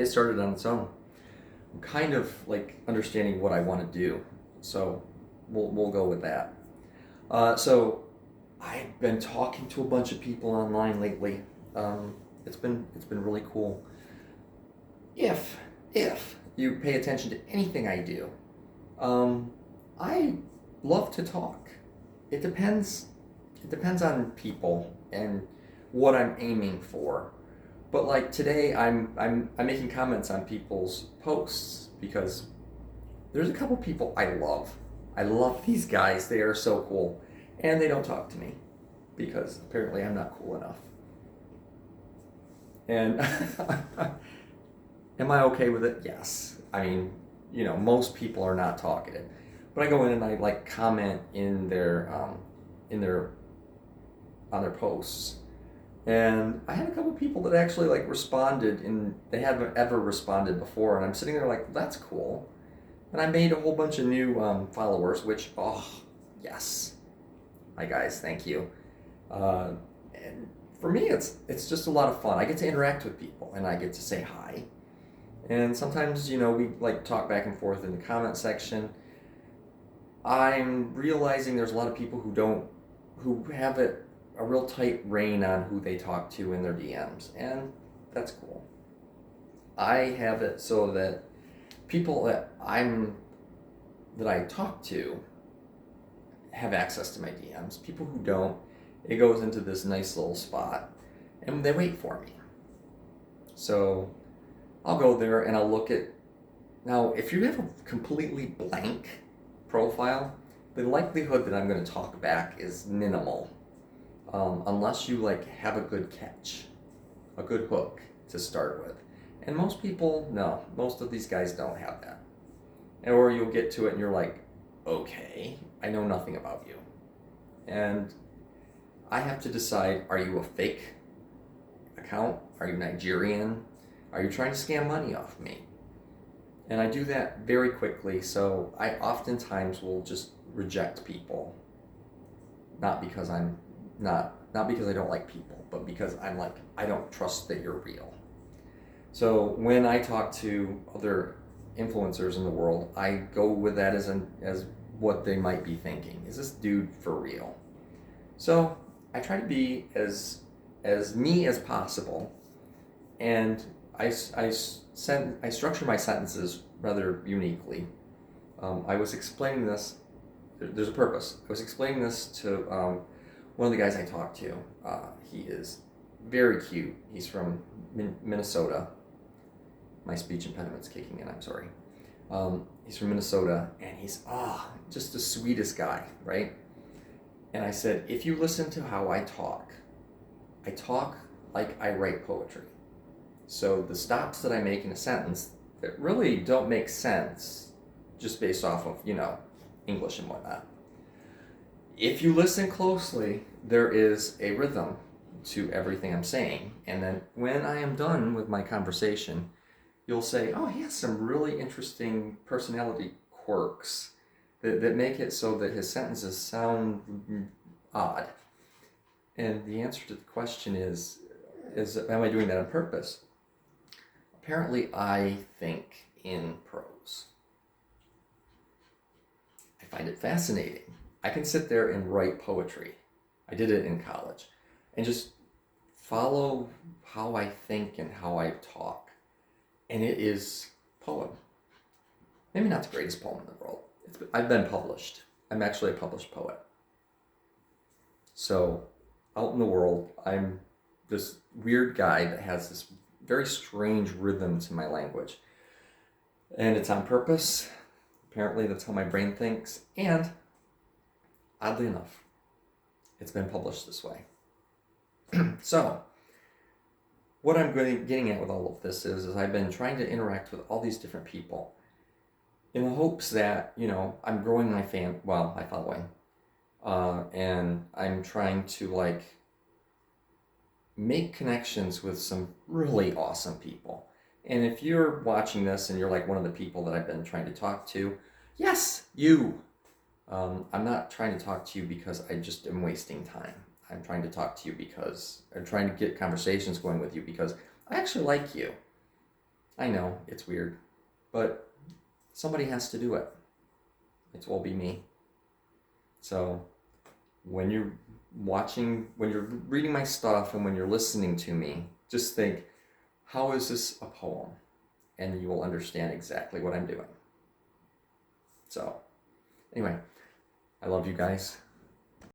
it started on its own. I'm kind of like understanding what I want to do, so we'll go with that. So I've been talking to a bunch of people online lately. It's been really cool. If you pay attention to anything I do, um, I love to talk. It depends. It depends on people and what I'm aiming for. But like today, I'm making comments on people's posts because there's a couple people I love. I love these guys. They are so cool, and they don't talk to me because apparently I'm not cool enough. And am I okay with it? Yes. I mean, most people are not talkative, but I go in and I like comment in their on their posts, and I had a couple people that actually like responded, and they haven't ever responded before, and I'm sitting there like, that's cool, and I made a whole bunch of new followers, which yes, hi guys, thank you, and for me it's just a lot of fun. I get to interact with people, and I get to say hi. And sometimes, we like talk back and forth in the comment section. I'm realizing there's a lot of people who have a real tight rein on who they talk to in their DMs, and that's cool. I have it so that people that I talk to have access to my DMs. People who don't, it goes into this nice little spot, and they wait for me. So I'll go there and I'll look at. Now, if you have a completely blank profile, the likelihood that I'm going to talk back is minimal, unless you like have a good catch, a good hook to start with. And most people, no, most of these guys don't have that. Or you'll get to it and you're like, okay, I know nothing about you. And I have to decide, are you a fake account? Are you Nigerian? Are you trying to scam money off me? And I do that very quickly, so I oftentimes will just reject people. Not because not because I don't like people, but because I'm like, I don't trust that you're real. So when I talk to other influencers in the world, I go with that as what they might be thinking. Is this dude for real? So I try to be as me as possible, and I structure my sentences rather uniquely. I was explaining this. There's a purpose. I was explaining this to one of the guys I talked to. He is very cute. He's from Minnesota. My speech impediment's kicking in. I'm sorry. He's from Minnesota, and he's just the sweetest guy, right? And I said, if you listen to how I talk like I write poetry. So the stops that I make in a sentence that really don't make sense just based off of, English and whatnot. If you listen closely, there is a rhythm to everything I'm saying. And then when I am done with my conversation, you'll say, oh, he has some really interesting personality quirks that make it so that his sentences sound odd. And the answer to the question is am I doing that on purpose? Apparently, I think in prose. I find it fascinating. I can sit there and write poetry. I did it in college. And just follow how I think and how I talk. And it is poem. Maybe not the greatest poem in the world. I've been published. I'm actually a published poet. So, out in the world, I'm this weird guy that has this very strange rhythm to my language. And it's on purpose. Apparently, that's how my brain thinks. And, oddly enough, it's been published this way. So, what I'm getting at with all of this is I've been trying to interact with all these different people in the hopes that, I'm growing my following. And I'm trying to, make connections with some really awesome people. And if you're watching this and you're like one of the people that I've been trying to talk to, yes, you. I'm not trying to talk to you because I just am wasting time. I'm trying to talk to you because I'm trying to get conversations going with you because I actually like you. I know it's weird, but somebody has to do it. It will be me. So when you're when you're reading my stuff and when you're listening to me, just think, how is this a poem? And you will understand exactly what I'm doing. So anyway, I love you guys.